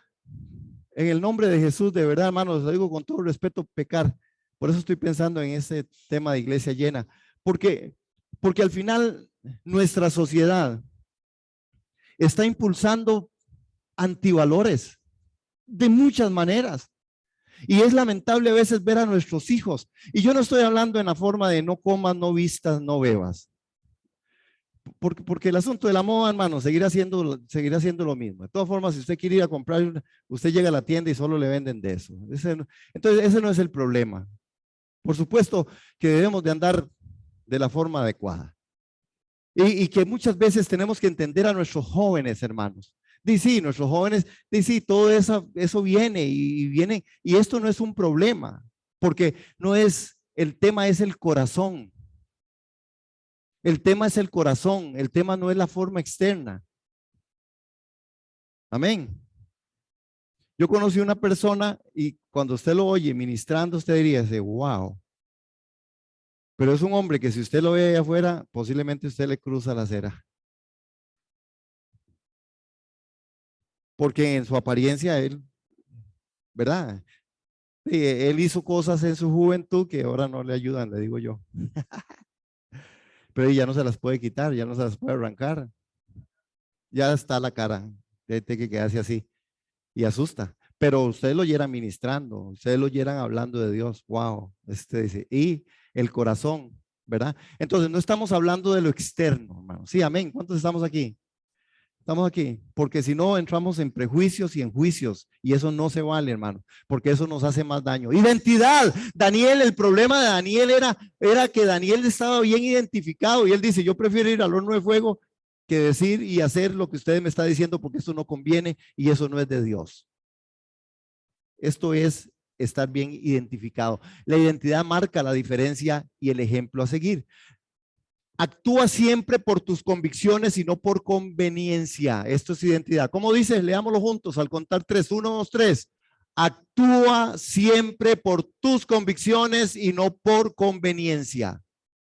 en el nombre de Jesús, de verdad, hermanos, lo digo con todo respeto, pecar. Por eso estoy pensando en ese tema de iglesia llena. Porque al final nuestra sociedad está impulsando antivalores de muchas maneras. Y es lamentable a veces ver a nuestros hijos. Y yo no estoy hablando en la forma de no comas, no vistas, no bebas. Porque el asunto de la moda, hermano, seguirá haciendo lo mismo. De todas formas, si usted quiere ir a comprar, usted llega a la tienda y solo le venden de eso. Entonces, ese no es el problema. Por supuesto que debemos de andar de la forma adecuada. Y que muchas veces tenemos que entender a nuestros jóvenes, hermanos. Dice, sí, nuestros jóvenes, dice, sí, todo eso viene y viene, y esto no es un problema, porque no es, el tema es el corazón. El tema es el corazón, el tema no es la forma externa. Amén. Yo conocí una persona y cuando usted lo oye ministrando, usted diría, wow. Pero es un hombre que si usted lo ve allá afuera, posiblemente usted le cruza la acera. Porque en su apariencia él, ¿verdad? Sí, él hizo cosas en su juventud que ahora no le ayudan, le digo yo. Pero ya no se las puede quitar, ya no se las puede arrancar. Ya está la cara, tiene que quedarse así y asusta. Pero ustedes lo oyeran ministrando, ustedes lo oyeran hablando de Dios, wow, dice, y el corazón, ¿verdad? Entonces no estamos hablando de lo externo, hermano. Sí, amén. ¿Cuántos estamos aquí? Estamos aquí, porque si no entramos en prejuicios y en juicios, y eso no se vale, hermano, porque eso nos hace más daño. Identidad. Daniel, el problema de Daniel era que Daniel estaba bien identificado, y él dice, yo prefiero ir al horno de fuego que decir y hacer lo que ustedes me están diciendo, porque eso no conviene y eso no es de Dios. Esto es estar bien identificado. La identidad marca la diferencia y el ejemplo a seguir. Actúa siempre por tus convicciones y no por conveniencia. Esto es identidad. ¿Cómo dices? Leámoslo juntos al contar 3. 1, 2, 3. Actúa siempre por tus convicciones y no por conveniencia.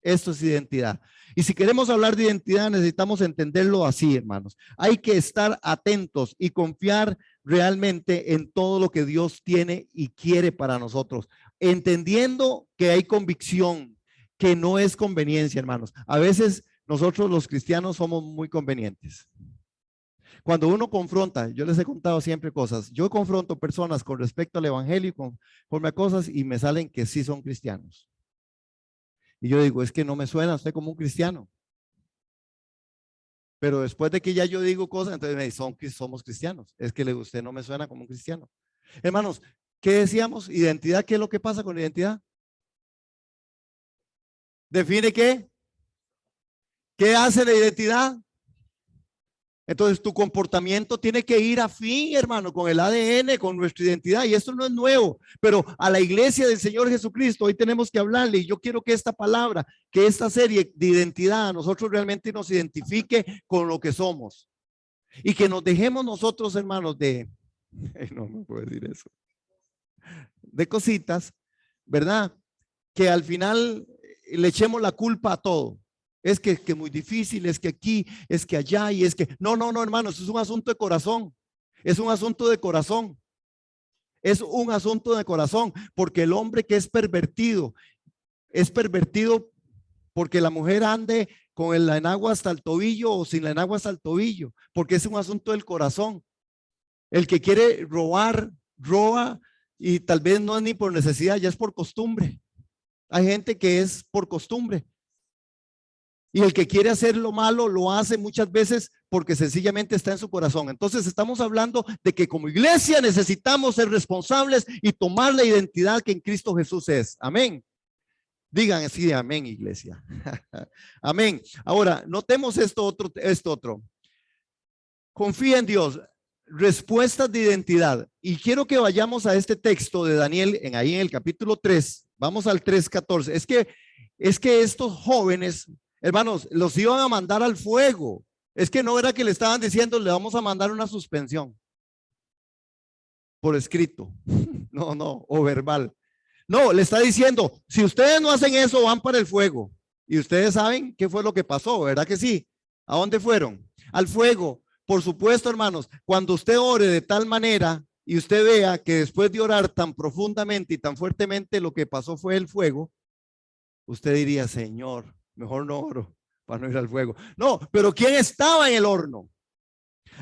Esto es identidad. Y si queremos hablar de identidad, necesitamos entenderlo así, hermanos. Hay que estar atentos y confiar realmente en todo lo que Dios tiene y quiere para nosotros, entendiendo que hay convicción, que no es conveniencia, hermanos. A veces nosotros los cristianos somos muy convenientes. Cuando uno confronta, yo les he contado siempre cosas, yo confronto personas con respecto al evangelio, conforme a cosas, y me salen que sí son cristianos. Y yo digo, es que no me suena usted como un cristiano. Pero después de que ya yo digo cosas, entonces me dicen, somos cristianos. Es que usted no me suena como un cristiano. Hermanos, ¿qué decíamos? Identidad, ¿qué es lo que pasa con identidad? ¿Define qué? ¿Qué hace la identidad? Entonces tu comportamiento tiene que ir afín, hermano, con el ADN, con nuestra identidad, y esto no es nuevo, pero a la iglesia del Señor Jesucristo hoy tenemos que hablarle, y yo quiero que esta palabra, que esta serie de identidad a nosotros realmente nos identifique con lo que somos, y que nos dejemos nosotros, hermanos, no me puedo decir eso, de cositas, ¿verdad? Que al final le echemos la culpa a todo. Es que muy difícil, es que aquí, es que allá, y es que no, hermanos, es un asunto de corazón. Es un asunto de corazón. Es un asunto de corazón, porque el hombre que es pervertido porque la mujer ande con la enagua hasta el tobillo o sin la enagua hasta el tobillo, porque es un asunto del corazón. El que quiere robar, roba, y tal vez no es ni por necesidad, ya es por costumbre. Hay gente que es por costumbre. Y el que quiere hacer lo malo lo hace muchas veces porque sencillamente está en su corazón. Entonces estamos hablando de que como iglesia necesitamos ser responsables y tomar la identidad que en Cristo Jesús es. Amén. Digan así, amén, iglesia. Amén. Ahora, notemos esto otro. Confía en Dios. Respuestas de identidad. Y quiero que vayamos a este texto de Daniel ahí en el capítulo 3. Vamos al 3:14. Es que estos jóvenes, hermanos, los iban a mandar al fuego. Es que no era que le estaban diciendo, le vamos a mandar una suspensión por escrito. No, o verbal. No, le está diciendo, si ustedes no hacen eso, van para el fuego. Y ustedes saben qué fue lo que pasó, ¿verdad que sí? ¿A dónde fueron? Al fuego. Por supuesto, hermanos, cuando usted ore de tal manera y usted vea que después de orar tan profundamente y tan fuertemente, lo que pasó fue el fuego, usted diría, Señor, mejor no oro para no ir al fuego. No, pero ¿quién estaba en el horno?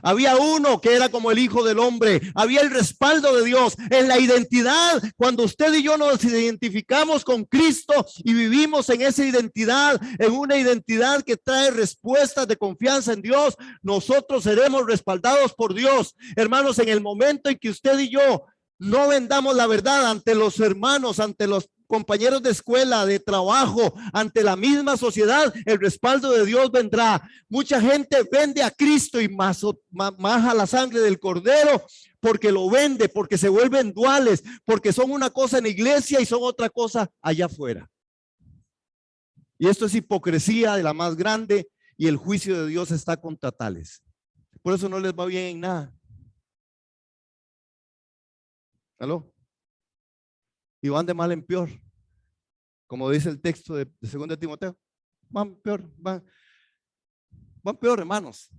Había uno que era como el Hijo del Hombre. Había el respaldo de Dios en la identidad. Cuando usted y yo nos identificamos con Cristo y vivimos en esa identidad, en una identidad que trae respuestas de confianza en Dios, nosotros seremos respaldados por Dios. Hermanos, en el momento en que usted y yo no vendamos la verdad ante los hermanos, ante los compañeros de escuela, de trabajo, ante la misma sociedad, el respaldo de Dios vendrá. Mucha gente vende a Cristo y más a la sangre del Cordero porque lo vende, porque se vuelven duales, porque son una cosa en la iglesia y son otra cosa allá afuera. Y esto es hipocresía de la más grande y el juicio de Dios está contra tales. Por eso no les va bien en nada. ¿Aló? Y van de mal en peor. Como dice el texto de 2 Timoteo. Van peor, van peor, hermanos.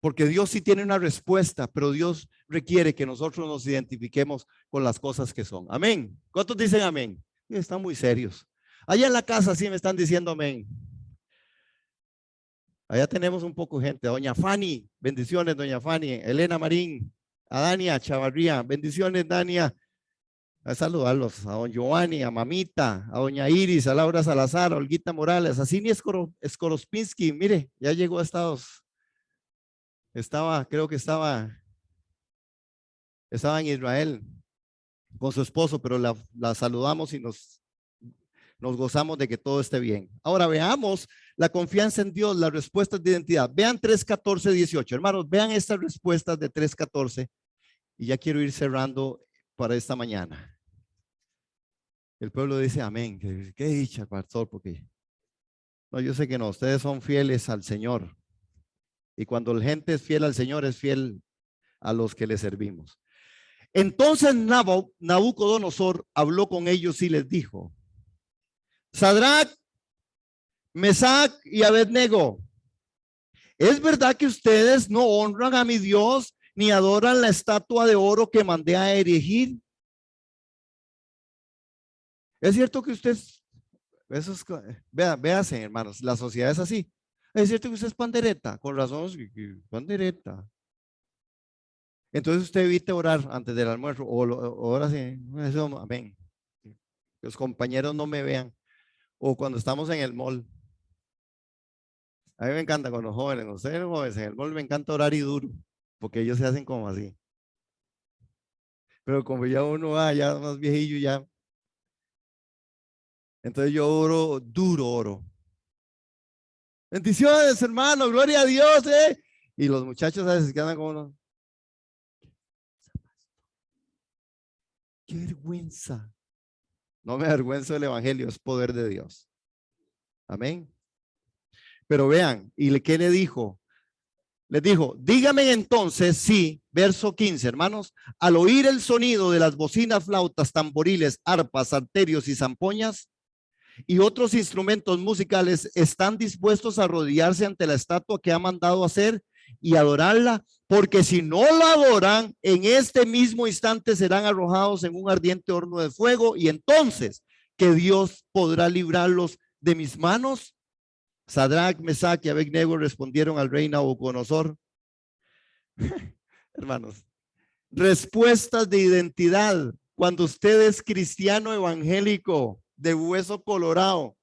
Porque Dios sí tiene una respuesta, pero Dios requiere que nosotros nos identifiquemos con las cosas que son. Amén. ¿Cuántos dicen amén? Están muy serios. Allá en la casa sí me están diciendo amén. Allá tenemos un poco de gente. Doña Fanny, bendiciones, doña Fanny. Elena Marín, a Dania Chavarría, bendiciones, Dania. A saludarlos, a don Giovanni, a Mamita, a doña Iris, a Laura Salazar, a Olguita Morales, a Cini Skorospinski. Mire, ya llegó a Estados. Creo que estaba en Israel con su esposo, pero la saludamos y nos gozamos de que todo esté bien. Ahora veamos la confianza en Dios, las respuestas de identidad. Vean 3:14-18, hermanos, vean estas respuestas de 3:14 y ya quiero ir cerrando para esta mañana. El pueblo dice amén. Qué dicha, pastor, porque no, yo sé que no, ustedes son fieles al Señor. Y cuando la gente es fiel al Señor, es fiel a los que le servimos. Entonces Nabucodonosor habló con ellos y les dijo: Sadrach, Mesach y Abednego, ¿es verdad que ustedes no honran a mi Dios ni adoran la estatua de oro que mandé a erigir? Es cierto que ustedes, véanse, hermanos, la sociedad es así. Es cierto que usted es pandereta, con razón, pandereta. Entonces usted evite orar antes del almuerzo, o ahora sí, eso, amén. Los compañeros no me vean. O cuando estamos en el mall. A mí me encanta con los jóvenes, ustedes jóvenes, en el mall me encanta orar y duro, porque ellos se hacen como así. Pero como ya uno va, ya más viejillo, ya. Entonces yo oro, duro oro. Bendiciones, hermano, gloria a Dios, Y los muchachos a veces quedan como uno. Qué vergüenza. No me avergüenzo del evangelio, es poder de Dios. Amén. Pero vean, ¿y qué le dijo? Les dijo: dígame entonces si, verso 15, hermanos, al oír el sonido de las bocinas, flautas, tamboriles, arpas, salterios y zampoñas y otros instrumentos musicales, están dispuestos a arrodillarse ante la estatua que ha mandado hacer y adorarla, porque si no la adoran, en este mismo instante serán arrojados en un ardiente horno de fuego, y entonces que Dios podrá librarlos de mis manos. Sadrach, Mesach y Abednego respondieron al rey Nabucodonosor. Hermanos, respuestas de identidad. Cuando usted es cristiano evangélico de hueso colorado,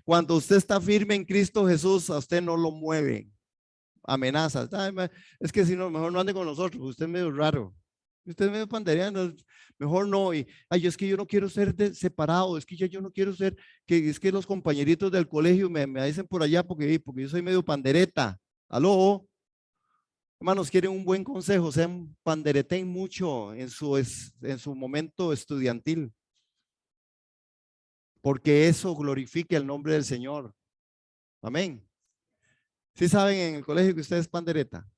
cuando usted está firme en Cristo Jesús, a usted no lo mueven amenazas. Es que si no, mejor no ande con nosotros, usted es medio raro, usted es medio panderiano, mejor no. Y es que yo no quiero ser separado, es que yo no quiero ser, es que los compañeritos del colegio me dicen por allá porque yo soy medio pandereta. Aló, hermanos, quieren un buen consejo, sean pandereten mucho en su momento estudiantil, porque eso glorifica el nombre del Señor. Amén. ¿Sí saben en el colegio que usted es pandereta?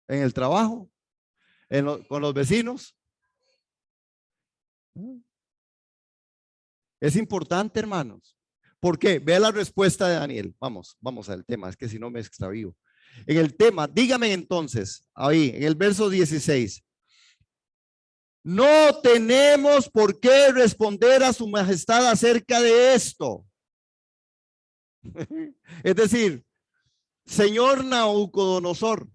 En el trabajo, con los vecinos. Es importante, hermanos. ¿Por qué? Vea la respuesta de Daniel. Vamos al tema, es que si no me extravío. En el tema, dígame entonces, ahí, en el verso 16. No tenemos por qué responder a su majestad acerca de esto. Es decir, señor Nabucodonosor,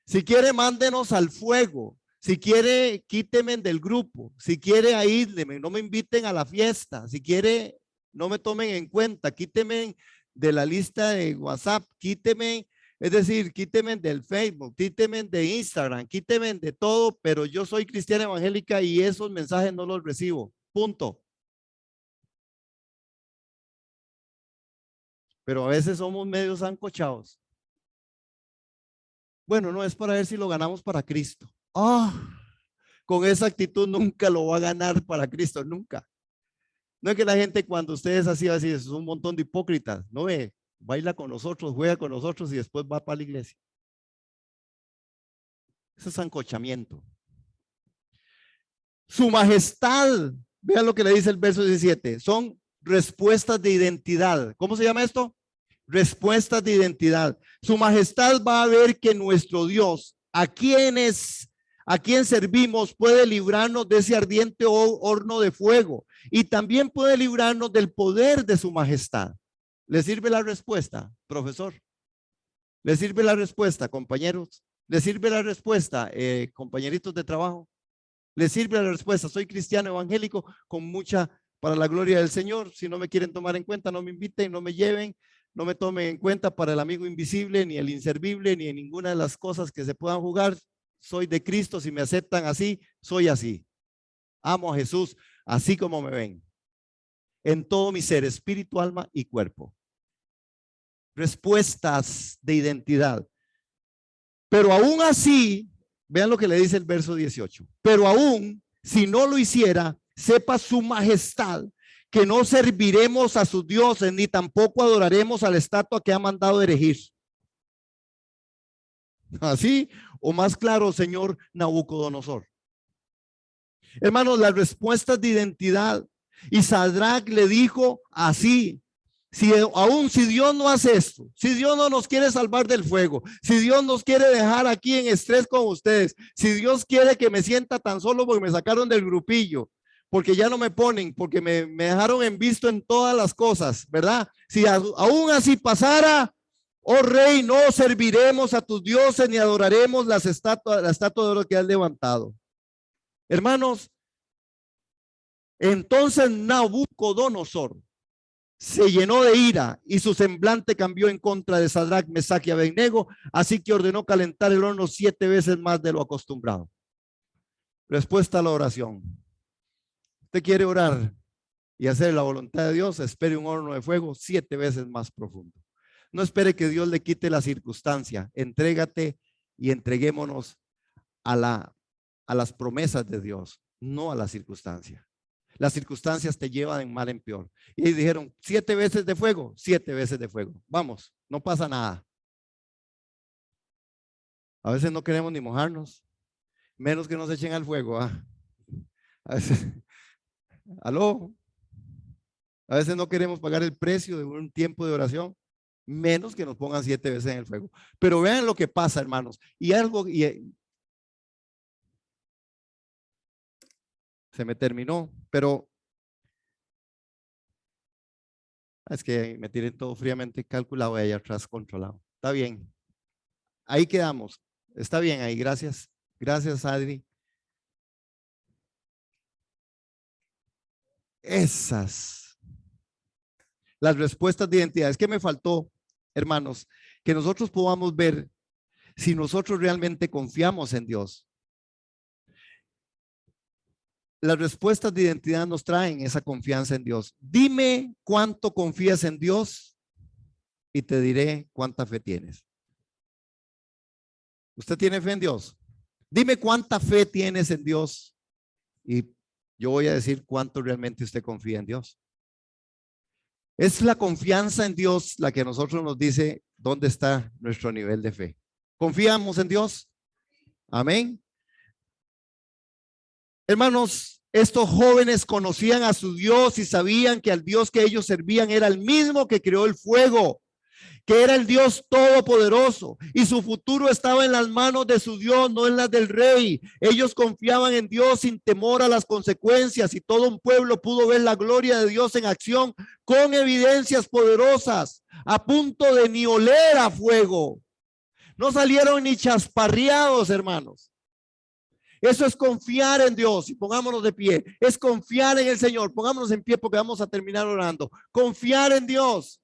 si quiere, mándenos al fuego. Si quiere, quíteme del grupo. Si quiere, aísleme, no me inviten a la fiesta. Si quiere, no me tomen en cuenta. Quíteme de la lista de WhatsApp. Quíteme Es decir, quíteme del Facebook, quíteme de Instagram, quíteme de todo, pero yo soy cristiana evangélica y esos mensajes no los recibo. Punto. Pero a veces somos medios ancochados. Bueno, no es para ver si lo ganamos para Cristo. Con esa actitud nunca lo va a ganar para Cristo, nunca. No es que la gente cuando ustedes así va a decir, es un montón de hipócritas. No ve, baila con nosotros, juega con nosotros y después va para la iglesia. Eso es ancochamiento. Su majestad, vean lo que le dice el verso 17, son respuestas de identidad. ¿Cómo se llama esto? Respuestas de identidad. Su majestad va a ver que nuestro Dios, a quien servimos, puede librarnos de ese ardiente horno de fuego y también puede librarnos del poder de su majestad. ¿Le sirve la respuesta, profesor? ¿Le sirve la respuesta, compañeros? ¿Le sirve la respuesta, compañeritos de trabajo? ¿Le sirve la respuesta? Soy cristiano evangélico con mucha, para la gloria del Señor. Si no me quieren tomar en cuenta, no me inviten, no me lleven, no me tomen en cuenta para el amigo invisible, ni el inservible, ni en ninguna de las cosas que se puedan jugar. Soy de Cristo, si me aceptan así, soy así. Amo a Jesús, así como me ven. En todo mi ser, espíritu, alma y cuerpo. Respuestas de identidad. Pero aún así, vean lo que le dice el verso 18. Pero aún, si no lo hiciera, sepa su majestad que no serviremos a sus dioses, ni tampoco adoraremos a la estatua que ha mandado erigir. Así, o más claro, señor Nabucodonosor. Hermanos, las respuestas de identidad. Y Sadrach le dijo así: aún si Dios no hace esto, si Dios no nos quiere salvar del fuego, si Dios nos quiere dejar aquí en estrés con ustedes, si Dios quiere que me sienta tan solo porque me sacaron del grupillo, porque ya no me ponen, porque me dejaron en visto en todas las cosas, ¿verdad? Si aún así pasara, oh rey, no serviremos a tus dioses ni adoraremos la estatua de oro que has levantado. Hermanos, entonces Nabucodonosor se llenó de ira y su semblante cambió en contra de Sadrach, Mesach y Abednego, así que ordenó calentar el horno 7 veces más de lo acostumbrado. Respuesta a la oración. Usted quiere orar y hacer la voluntad de Dios, espere un horno de fuego 7 veces más profundo. No espere que Dios le quite la circunstancia. Entrégate y entreguémonos a las promesas de Dios, no a la circunstancia. Las circunstancias te llevan en mal en peor. Y dijeron 7 veces de fuego, 7 veces de fuego. Vamos, no pasa nada. A veces no queremos ni mojarnos, menos que nos echen al fuego. A veces, aló. A veces no queremos pagar el precio de un tiempo de oración, menos que nos pongan 7 veces en el fuego. Pero vean lo que pasa, hermanos. Y algo, se me terminó, pero es que me tienen todo fríamente calculado y allá atrás controlado. Está bien. Ahí quedamos. Está bien ahí. Gracias. Gracias, Adri. Las respuestas de identidad. Es que me faltó, hermanos, que nosotros podamos ver si nosotros realmente confiamos en Dios. Las respuestas de identidad nos traen esa confianza en Dios. Dime cuánto confías en Dios y te diré cuánta fe tienes. ¿Usted tiene fe en Dios? Dime cuánta fe tienes en Dios y yo voy a decir cuánto realmente usted confía en Dios. Es la confianza en Dios la que a nosotros nos dice dónde está nuestro nivel de fe. ¿Confiamos en Dios? Amén. Hermanos, estos jóvenes conocían a su Dios y sabían que al Dios que ellos servían era el mismo que creó el fuego, que era el Dios todopoderoso, y su futuro estaba en las manos de su Dios, no en las del rey. Ellos confiaban en Dios sin temor a las consecuencias, y todo un pueblo pudo ver la gloria de Dios en acción con evidencias poderosas, a punto de ni oler a fuego. No salieron ni chasparreados, hermanos. Eso es confiar en Dios. Y pongámonos de pie. Es confiar en el Señor. Pongámonos en pie porque vamos a terminar orando. Confiar en Dios.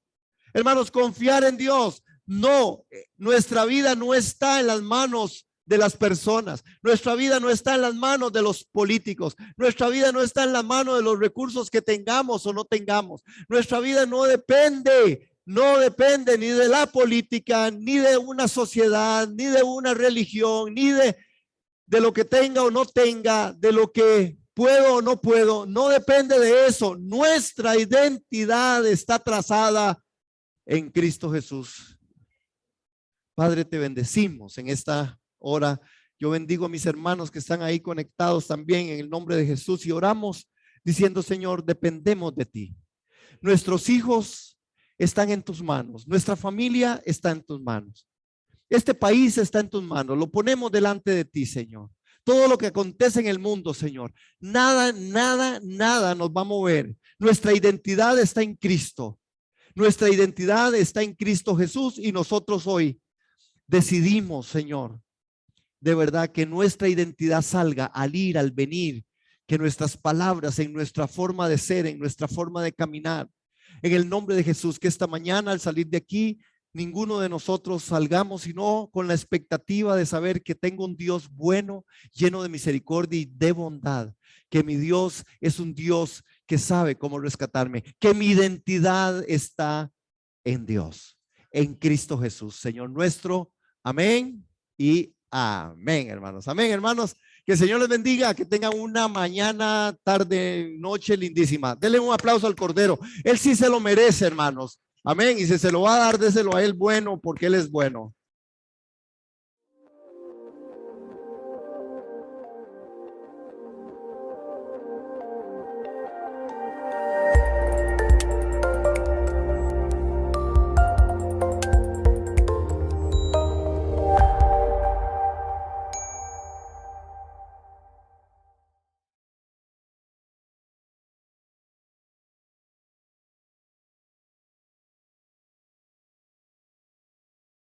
Hermanos, confiar en Dios. No, nuestra vida no está en las manos de las personas. Nuestra vida no está en las manos de los políticos. Nuestra vida no está en las manos de los recursos que tengamos o no tengamos. Nuestra vida no depende ni de la política, ni de una sociedad, ni de una religión, ni de lo que tenga o no tenga, de lo que puedo o no puedo. No depende de eso. Nuestra identidad está trazada en Cristo Jesús. Padre, te bendecimos en esta hora. Yo bendigo a mis hermanos que están ahí conectados también en el nombre de Jesús y oramos diciendo, Señor, dependemos de ti. Nuestros hijos están en tus manos. Nuestra familia está en tus manos. Este país está en tus manos. Lo ponemos delante de ti, Señor. Todo lo que acontece en el mundo, Señor. Nada nos va a mover. Nuestra identidad está en Cristo. Nuestra identidad está en Cristo Jesús y nosotros hoy decidimos, Señor, de verdad que nuestra identidad salga al ir, al venir, que nuestras palabras, en nuestra forma de ser, en nuestra forma de caminar, en el nombre de Jesús, que esta mañana al salir de aquí, ninguno de nosotros salgamos sino con la expectativa de saber que tengo un Dios bueno, lleno de misericordia y de bondad, que mi Dios es un Dios que sabe cómo rescatarme, que mi identidad está en Dios, en Cristo Jesús, Señor nuestro. Amén y amén, hermanos. Amén, hermanos. Que el Señor les bendiga, que tengan una mañana, tarde, noche lindísima. Denle un aplauso al Cordero. Él sí se lo merece, hermanos. Amén. Y si se lo va a dar, déselo a Él bueno, porque Él es bueno.